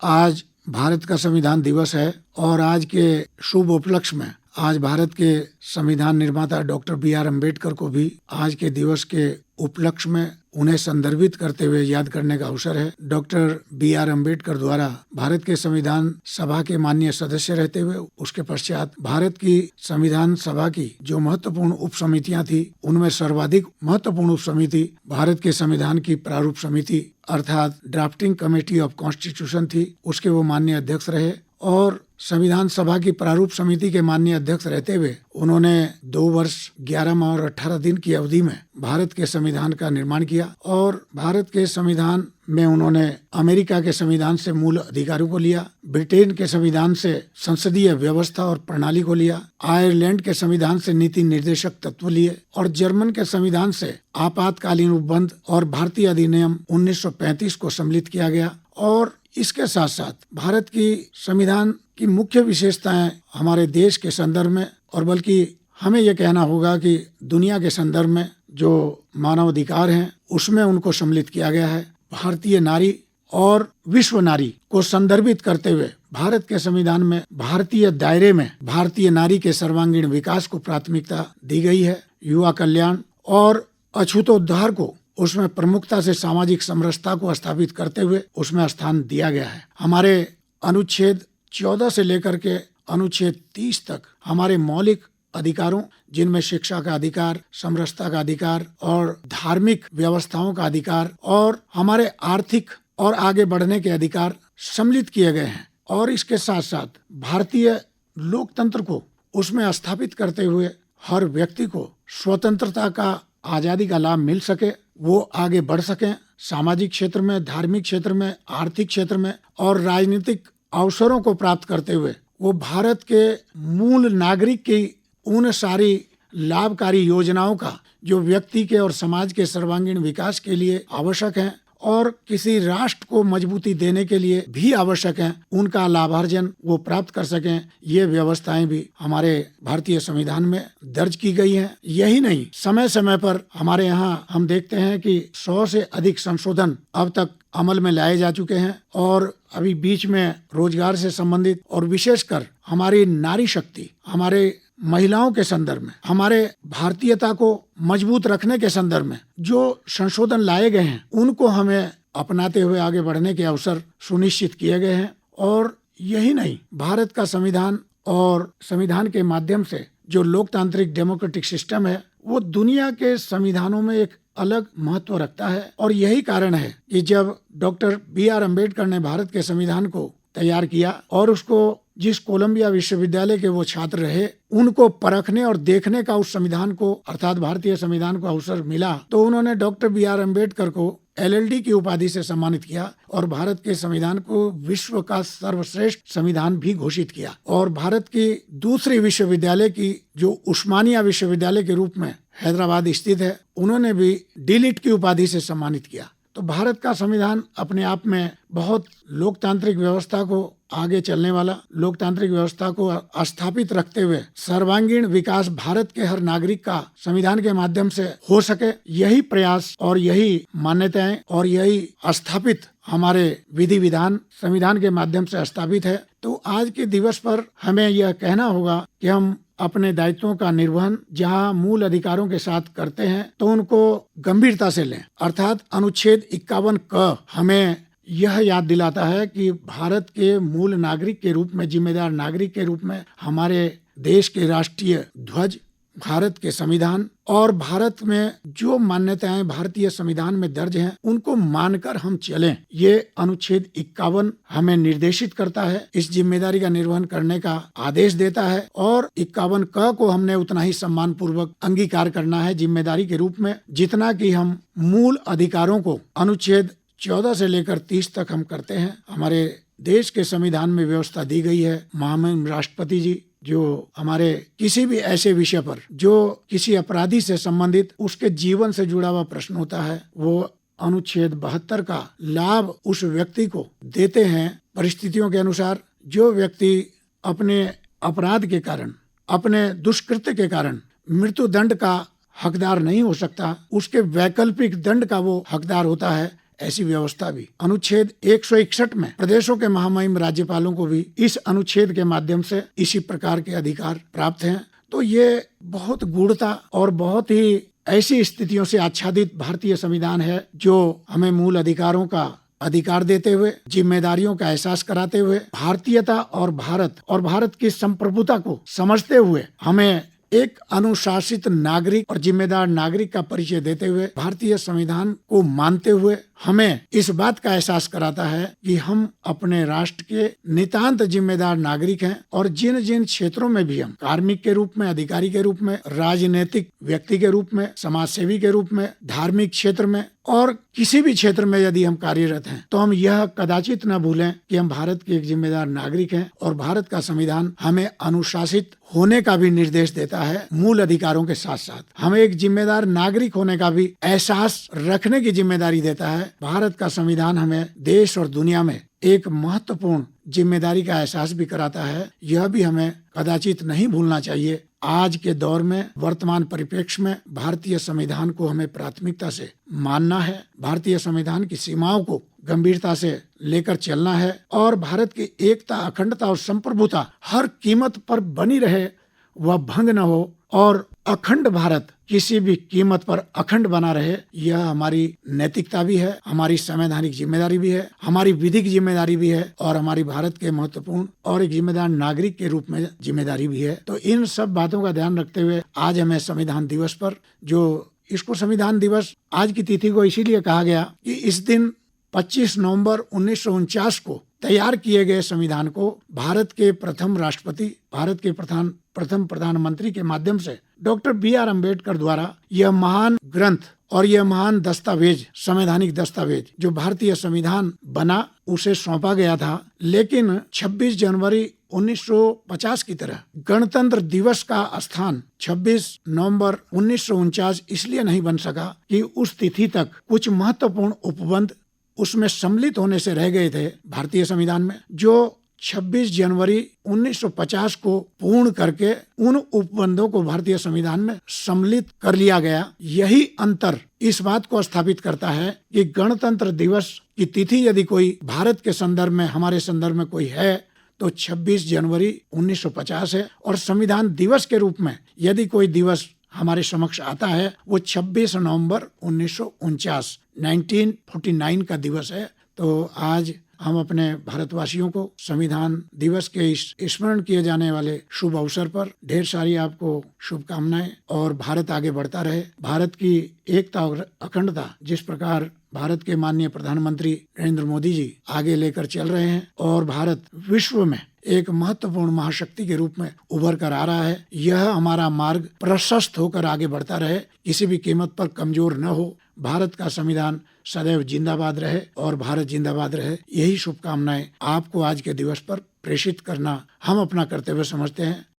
आज भारत का संविधान दिवस है और आज के शुभ उपलक्ष्य में आज भारत के संविधान निर्माता डॉक्टर बी.आर. अम्बेडकर को भी आज के दिवस के उपलक्ष्य में उन्हें संदर्भित करते हुए याद करने का अवसर है। Doctor B R. अम्बेडकर द्वारा भारत के संविधान सभा के माननीय सदस्य रहते हुए उसके पश्चात भारत की संविधान सभा की जो महत्वपूर्ण उप समितियां थी उनमें सर्वाधिक महत्वपूर्ण उप समिति भारत के संविधान की प्रारूप समिति अर्थात ड्राफ्टिंग कमेटी ऑफ कॉन्स्टिट्यूशन थी, उसके वो माननीय अध्यक्ष रहे और संविधान सभा की प्रारूप समिति के माननीय अध्यक्ष रहते हुए उन्होंने 2 वर्ष 11 माह और 18 दिन की अवधि में भारत के संविधान का निर्माण किया और भारत के संविधान में उन्होंने अमेरिका के संविधान से मूल अधिकारों को लिया, ब्रिटेन के संविधान से संसदीय व्यवस्था और प्रणाली को लिया, आयरलैंड के संविधान से नीति निर्देशक तत्व लिए और जर्मन के संविधान से आपातकालीन उपबंध और भारतीय अधिनियम 1935 को सम्मिलित किया गया। और इसके साथ साथ भारत की संविधान की मुख्य विशेषताएं हमारे देश के संदर्भ में और बल्कि हमें यह कहना होगा कि दुनिया के संदर्भ में जो मानवाधिकार हैं उसमें उनको सम्मिलित किया गया है। भारतीय नारी और विश्व नारी को संदर्भित करते हुए भारत के संविधान में भारतीय दायरे में भारतीय नारी के सर्वांगीण विकास को प्राथमिकता दी गई है। युवा कल्याण और अछूतोद्धार को उसमें प्रमुखता से सामाजिक समरसता को स्थापित करते हुए उसमें स्थान दिया गया है। हमारे अनुच्छेद 14 से लेकर के अनुच्छेद 30 तक हमारे मौलिक अधिकारों जिनमें शिक्षा का अधिकार, समरसता का अधिकार और धार्मिक व्यवस्थाओं का अधिकार और हमारे आर्थिक और आगे बढ़ने के अधिकार सम्मिलित किए गए हैं। और इसके साथ साथ भारतीय लोकतंत्र को उसमें स्थापित करते हुए हर व्यक्ति को स्वतंत्रता का, आजादी का लाभ मिल सके, वो आगे बढ़ सकें सामाजिक क्षेत्र में, धार्मिक क्षेत्र में, आर्थिक क्षेत्र में और राजनीतिक अवसरों को प्राप्त करते हुए वो भारत के मूल नागरिक की उन सारी लाभकारी योजनाओं का जो व्यक्ति के और समाज के सर्वांगीण विकास के लिए आवश्यक हैं और किसी राष्ट्र को मजबूती देने के लिए भी आवश्यक हैं, उनका लाभार्जन वो प्राप्त कर सकें। ये व्यवस्थाएं भी हमारे भारतीय संविधान में दर्ज की गई हैं। यही नहीं, समय समय पर हमारे यहाँ हम देखते हैं कि 100 से अधिक संशोधन अब तक अमल में लाए जा चुके हैं और अभी बीच में रोजगार से संबंधित और विशेषकर हमारी नारी शक्ति, हमारे महिलाओं के संदर्भ में, हमारे भारतीयता को मजबूत रखने के संदर्भ में जो संशोधन लाए गए हैं उनको हमें अपनाते हुए आगे बढ़ने के अवसर सुनिश्चित किए गए हैं। और यही नहीं, भारत का संविधान और संविधान के माध्यम से जो लोकतांत्रिक डेमोक्रेटिक सिस्टम है वो दुनिया के संविधानों में एक अलग महत्व रखता है। और यही कारण है कि जब डॉक्टर बी.आर. अम्बेडकर ने भारत के संविधान को तैयार किया और उसको जिस कोलंबिया विश्वविद्यालय के वो छात्र रहे उनको परखने और देखने का उस संविधान को अर्थात भारतीय संविधान को अवसर मिला, तो उन्होंने डॉक्टर बी.आर. अम्बेडकर को LLD की उपाधि से सम्मानित किया और भारत के संविधान को विश्व का सर्वश्रेष्ठ संविधान भी घोषित किया। और भारत की दूसरी विश्वविद्यालय की जो उस्मानिया विश्वविद्यालय के रूप में हैदराबाद स्थित है, उन्होंने भी D.Litt की उपाधि से सम्मानित किया। तो भारत का संविधान अपने आप में बहुत लोकतांत्रिक व्यवस्था को आगे चलने वाला, लोकतांत्रिक व्यवस्था को स्थापित रखते हुए सर्वांगीण विकास भारत के हर नागरिक का संविधान के माध्यम से हो सके, यही प्रयास और यही मान्यताएं और यही स्थापित हमारे विधि विधान संविधान के माध्यम से स्थापित है। तो आज के दिवस पर हमें यह कहना होगा कि हम अपने दायित्वों का निर्वहन जहां मूल अधिकारों के साथ करते हैं तो उनको गंभीरता से लें। अर्थात अनुच्छेद 51 क हमें यह याद दिलाता है कि भारत के मूल नागरिक के रूप में, जिम्मेदार नागरिक के रूप में हमारे देश के राष्ट्रीय ध्वज, भारत के संविधान और भारत में जो मान्यताएं भारतीय संविधान में दर्ज हैं उनको मानकर हम चलें। ये अनुच्छेद 51 हमें निर्देशित करता है, इस जिम्मेदारी का निर्वहन करने का आदेश देता है और 51 क को हमने उतना ही सम्मान पूर्वक अंगीकार करना है जिम्मेदारी के रूप में जितना कि हम मूल अधिकारों को अनुच्छेद 14 से लेकर 30 तक हम करते हैं। हमारे देश के संविधान में व्यवस्था दी गई है। महामहिम राष्ट्रपति जी जो हमारे किसी भी ऐसे विषय पर जो किसी अपराधी से संबंधित उसके जीवन से जुड़ा हुआ प्रश्न होता है वो अनुच्छेद 72 का लाभ उस व्यक्ति को देते हैं परिस्थितियों के अनुसार। जो व्यक्ति अपने अपराध के कारण, अपने दुष्कृत्य के कारण मृत्यु दंड का हकदार नहीं हो सकता, उसके वैकल्पिक दंड का वो हकदार होता है। ऐसी व्यवस्था भी अनुच्छेद 161 में प्रदेशों के महामहिम राज्यपालों को भी इस अनुच्छेद के माध्यम से इसी प्रकार के अधिकार प्राप्त हैं। तो ये बहुत गूढ़ता और बहुत ही ऐसी स्थितियों से आच्छादित भारतीय संविधान है जो हमें मूल अधिकारों का अधिकार देते हुए, जिम्मेदारियों का एहसास कराते हुए, भारतीयता और भारत की संप्रभुता को समझते हुए हमें एक अनुशासित नागरिक और जिम्मेदार नागरिक का परिचय देते हुए, भारतीय संविधान को मानते हुए हमें इस बात का एहसास कराता है कि हम अपने राष्ट्र के नितांत जिम्मेदार नागरिक हैं और जिन जिन क्षेत्रों में भी हम कार्मिक के रूप में, अधिकारी के रूप में, राजनीतिक व्यक्ति के रूप में, समाज सेवी के रूप में, धार्मिक क्षेत्र में और किसी भी क्षेत्र में यदि हम कार्यरत हैं तो हम यह कदाचित न भूलें कि हम भारत के एक जिम्मेदार नागरिक हैं और भारत का संविधान हमें अनुशासित होने का भी निर्देश देता है। मूल अधिकारों के साथ साथ हमें एक जिम्मेदार नागरिक होने का भी एहसास रखने की जिम्मेदारी देता है। भारत का संविधान हमें देश और दुनिया में एक महत्वपूर्ण जिम्मेदारी का एहसास भी कराता है। यह भी हमें कदाचित नहीं भूलना चाहिए। आज के दौर में, वर्तमान परिप्रेक्ष्य में भारतीय संविधान को हमें प्राथमिकता से मानना है, भारतीय संविधान की सीमाओं को गंभीरता से लेकर चलना है और भारत की एकता, अखंडता और संप्रभुता हर कीमत पर बनी रहे, वह भंग न हो और अखंड भारत किसी भी कीमत पर अखंड बना रहे। यह हमारी नैतिकता भी है, हमारी संवैधानिक जिम्मेदारी भी है, हमारी विधिक जिम्मेदारी भी है और हमारी भारत के महत्वपूर्ण और एक जिम्मेदार नागरिक के रूप में जिम्मेदारी भी है। तो इन सब बातों का ध्यान रखते हुए आज हमें संविधान दिवस पर, जो इसको संविधान दिवस आज की तिथि को इसीलिए कहा गया कि इस दिन 25 नवंबर 1949 को तैयार किए गए संविधान को भारत के प्रथम राष्ट्रपति, भारत के प्रथम प्रधानमंत्री के माध्यम से डॉक्टर बी.आर. अम्बेडकर द्वारा यह महान ग्रंथ और यह महान दस्तावेज, संवैधानिक दस्तावेज जो भारतीय संविधान बना, उसे सौंपा गया था। लेकिन 26 जनवरी 1950 की तरह गणतंत्र दिवस का स्थान 26 नवंबर 1949 इसलिए नहीं बन सका कि उस तिथि तक कुछ महत्वपूर्ण उपबंध उसमें सम्मिलित होने से रह गए थे भारतीय संविधान में, जो 26 जनवरी 1950 को पूर्ण करके उन उपबंधों को भारतीय संविधान में सम्मिलित कर लिया गया। यही अंतर इस बात को स्थापित करता है कि गणतंत्र दिवस की तिथि यदि कोई भारत के संदर्भ में, हमारे संदर्भ में कोई है तो 26 जनवरी 1950 है और संविधान दिवस के रूप में यदि कोई दिवस हमारे समक्ष आता है वो 26 नवंबर 1949 का दिवस है। तो आज हम अपने भारतवासियों को संविधान दिवस के इस स्मरण किए जाने वाले शुभ अवसर पर ढेर सारी आपको शुभकामनाएं और भारत आगे बढ़ता रहे। भारत की एकता और अखंडता जिस प्रकार भारत के माननीय प्रधानमंत्री नरेंद्र मोदी जी आगे लेकर चल रहे हैं और भारत विश्व में एक महत्वपूर्ण महाशक्ति के रूप में उभर कर आ रहा है, यह हमारा मार्ग प्रशस्त होकर आगे बढ़ता रहे, किसी भी कीमत पर कमजोर न हो। भारत का संविधान सदैव जिंदाबाद रहे और भारत जिंदाबाद रहे। यही शुभकामनाएं आपको आज के दिवस पर प्रेषित करना हम अपना कर्तव्य समझते हैं।